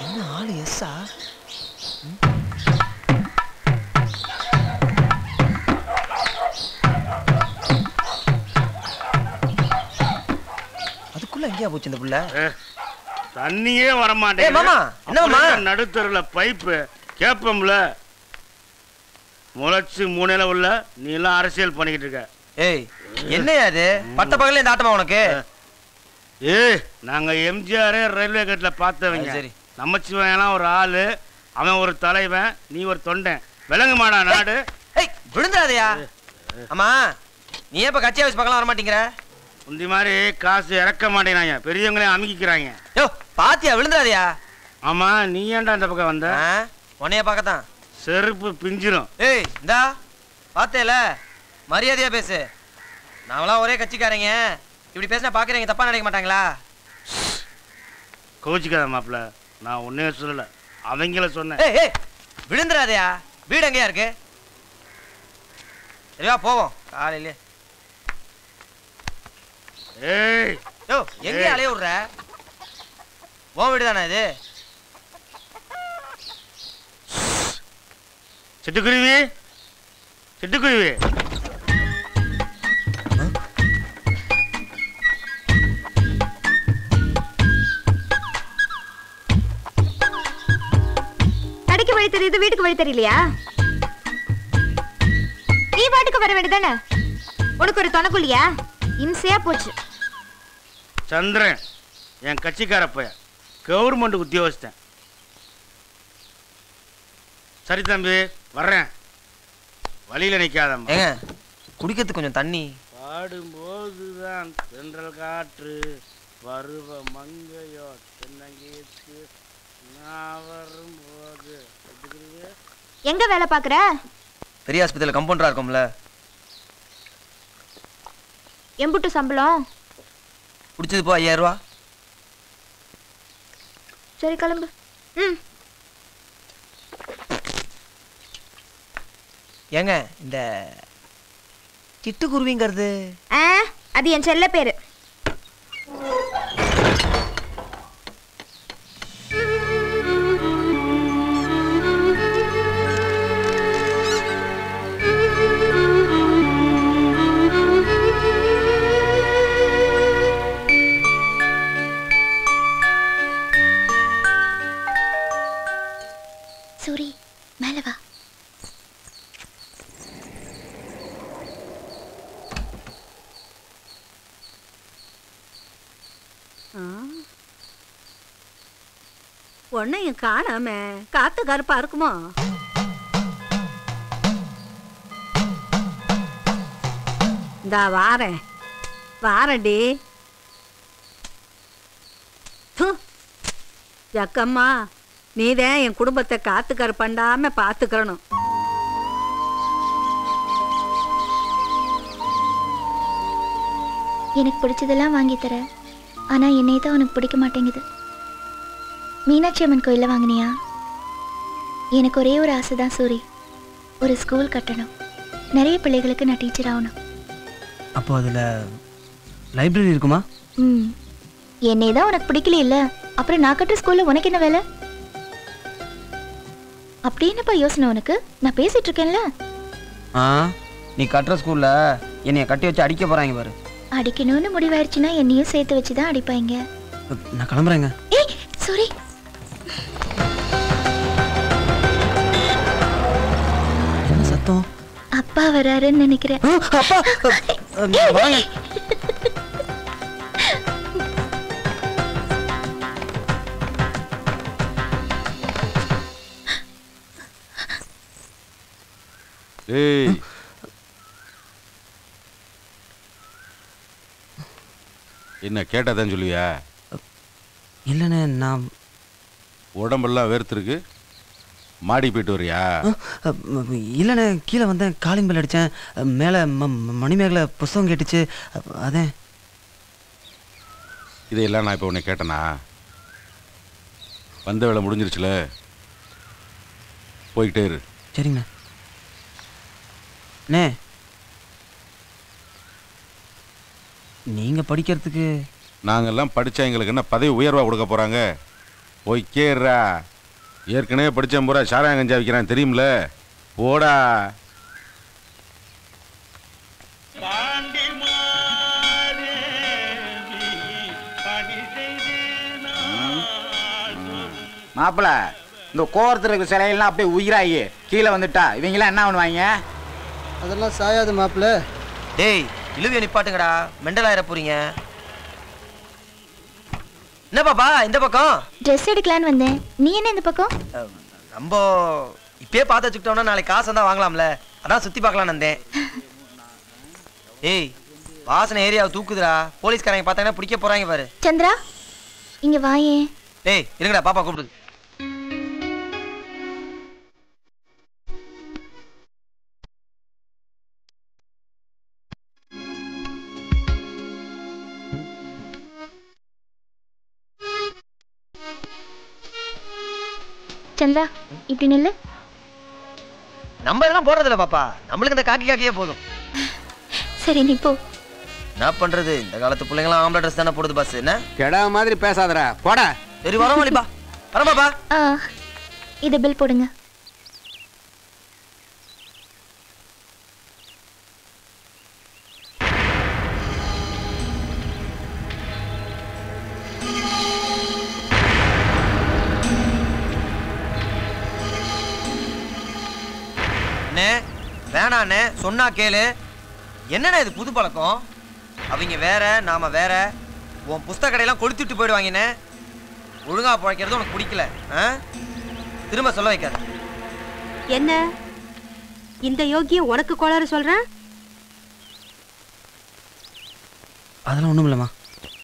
என்ன ஆளு எஸ்ஸா? அதுக்குள்ள எங்கேயா போச்சு இந்த புள்ள? தண்ணியே வர மாட்டேங்குது. மாமா என்ன மாமா? நடுத்தருல பைப்பு கேப்பம்ல முளைச்சு மூணையில உள்ள நீ எல்லாம் அரசியல் பண்ணிக்கிட்டு இருக்க. ஏய் என்னையா அது? பட்ட பகல இந்த ஆட்டமா உனக்கு? ஏய் நாங்க எம்ஜிஆர் ரயில்வே கேட்ல பார்த்தவங்க. சரி நமச்சிவாயெல்லாம் ஒரு ஆளு, அவன் ஒரு தலைவன், நீ ஒரு தொண்டன். விலங்கு மாடா நாடு. ஏய் விழுந்தாதயா. ஆமா நீ ஏன் இப்ப கட்சியா வச்சு பக்கம் வர மாட்டேங்கிற? முந்தி மாதிரி காசு இறக்க மாட்டேங்கிறாங்க, பெரியவங்களே அமுக்கிக்கிறாங்க. யோ பாத்தியா விழுந்தாதயா? ஆமா நீ ஏன்டா இந்த பக்கம் வந்த? உன்னைய பார்க்கத்தான். செருப்பு பிஞ்சிரும். ஏய் இந்தா பார்த்தேல, மரியாதையா பேசு. நாங்களாம் ஒரே கட்சிக்காரங்க, இப்படி பேசினா பாக்குறீங்க தப்பா நினைக்க மாட்டாங்களா? கோச்சிக்காத மாப்பிள்ள, நான் ஒன்னே சொல்லல, அவங்கள சொன்னேன். ஏய் ஏய் விழுந்துடாதயா. வீடு எங்கேயா இருக்கு? சரிவா போவோம் காலையிலே. ஏய் யோ எங்கே அலைய விடுற? உன் வீடு தானே இது? சிட்டுக்குருவி சிட்டுக்குருவி, கடைக்கு வழி தெரியுது, வீட்டுக்கு வழி தெரியலையா? நீ பாட்டுக்கு வர வேண்டியதானே? உனக்கு ஒரு துணைக்குள்ளியா? இன்சையா போச்சு. சந்திரன் என் கட்சிக்கார பையன், கவர்மெண்ட் உத்தியோகஸ்தன். சரி தம்பி வர்றேன், வழியில நிக்காதம்மா. ஏங்க குடிக்கிறதுக்கு கொஞ்சம் தண்ணி. பாடும்போதுதான் தென்றல் காற்று பருவ மங்கையோ தென்னங்கீத்து, நான் வரும்போது. எங்க வேலை பாக்குற? பெரிய ஆஸ்பத்திரியில கம்பவுண்டரா இருக்கும்ல. எம்புட்டு சம்பளம்? குடிச்சது போ 5000 ரூபா. சரி கிளம்பு. ஏங்க இந்த சிட்டுக்குருவிங்கிறது அது என் செல்ல பேரு. சூரி மேல வா. ஒன்னையும் காணாம, காத்து கருப்பா இருக்குமோ? இந்தா வாரேன் வாரண்டி. ஜக்கம்மா, நீதான் என் குடும்பத்தை காத்து கருப்பண்டாம பாத்துக்கணும். எனக்கு பிடிச்சதெல்லாம் வாங்கி தர, ஆனா என்னை தான் உனக்கு பிடிக்க மாட்டேங்குது. மீனாட்சி அம்மன் கோயில்ல வாங்கினியா? எனக்கு ஒரே ஒரு ஆசை தான் சூரி, ஒரு ஸ்கூல் கட்டணும், நிறைய பிள்ளைகளுக்கு நான் டீச்சர் ஆகணும். அப்போ அதுல லைப்ரரி இருக்குமா? என்னை தான் உனக்கு பிடிக்கல இல்ல, அப்புறம் நான் கட்டுற ஸ்கூல்ல உனக்கு என்ன வேலை? அப்படி என்னப்பா யோசனை உனக்கு? நான் பேசிட்டு இருக்கேன்ல. நீ கட்டுற ஸ்கூல்ல என்னைய கட்டி வச்சு அடிக்க போறாங்க பாரு. அடிக்கணும்னு முடிவாயிருச்சுன்னா என்னையும் சேர்த்து வச்சுதான் அடிப்பாங்க. நான் கிளம்புறேங்க. ஏய் சாரி. என்ன சத்தம்? அப்பா வராருன்னு நினைக்கிறேன். அப்பா வாங்க. ஏய் என்ன கேட்டாதான் சொல்லுவியா? இல்லைண்ணே, நான் உடம்பெல்லாம் வேர்த்திருக்கு, மாடி போயிட்டு வரியா? இல்லைண்ணே, கீழே வந்தேன், காலிங் பெல் அடித்தேன், மேலே மணிமேகலை புஸ்தகம் கேட்டுச்சு, அதே. இதையெல்லாம் நான் இப்போ உன்னை கேட்டேனா? வந்த வேலை முடிஞ்சிருச்சுல, போய்கிட்டே இரு. சரிங்கண்ணே. அண்ணே, நீங்கள் படிக்கிறதுக்கு நாங்கெல்லாம் படித்தா எங்களுக்கு என்ன பதவி உயர்வாக கொடுக்க போகிறாங்க? பொய்க்கேறா. ஏற்கனவே படித்தேன் பூரா சாராயம் கஞ்சா விற்கிறான் தெரியுமில்ல. போடா. மாப்பிள்ள, இந்த கோரத்தில் இருக்கிற சிலையெல்லாம் அப்படியே உயிராகி கீழே வந்துட்டா இவங்கெல்லாம் என்ன பண்ணுவாங்க? அதெல்லாம் சாயாது மாப்பிள்ள. டேய் இழுவிய நிப்பாட்டுங்கடா, மெண்டலாயிர போறீங்க. என்ன பாப்பா இந்த பக்கம்? ட்ரெஸ் எடுக்கலான்னு வந்தேன். நீ என்ன இந்த பக்கம்? ரொம்ப இப்பயே பார்த்து வச்சுக்கிட்டோம்னா நாளைக்கு காசு தான் வாங்கலாம்ல, அதான் சுத்தி பார்க்கலான்னு வந்தேன். ஏய் வாசனை ஏரியாவை தூக்குதுடா, போலீஸ்காரங்க பார்த்தாங்கன்னா பிடிக்க போறாங்க பாரு. சந்திரா இங்க வாயே. டேய் இருங்கடா, பாப்பா கூப்பிடுது. சந்திரா இப்படி நில்லு. நம்ம எல்லாம் போடுறதில்ல பாப்பா, நம்மளுக்கு இந்த காக்கி காக்கியே போதும். சரி நீ போ. என்ன பண்றது, இந்த காலத்து பிள்ளைங்களாம் ஆம்பளை ட்ரெஸ் தானே போடுது பாஸ். என்ன கெடா மாதிரி பேசாதடா, போடா. சரி வரோம் வலிப்பா, வரோம் பாப்பா. இது பில் போடுங்க. அண்ணே வேணாண்ணே, சொன்னா கேளு. என்னண்ணே இது புது பழக்கம்? அவங்க வேற நாம வேற. உன் புஸ்தக கடையெல்லாம் கொளுத்திட்டு போயிடுவாங்கண்ணே. ஒழுங்கா பிழைக்கிறது உனக்கு பிடிக்கல. திரும்ப சொல்ல வைக்காத. என்ன இந்த யோகியம் உனக்கு கோளாறு சொல்றேன்? அதெல்லாம் ஒண்ணும் இல்லம்மா.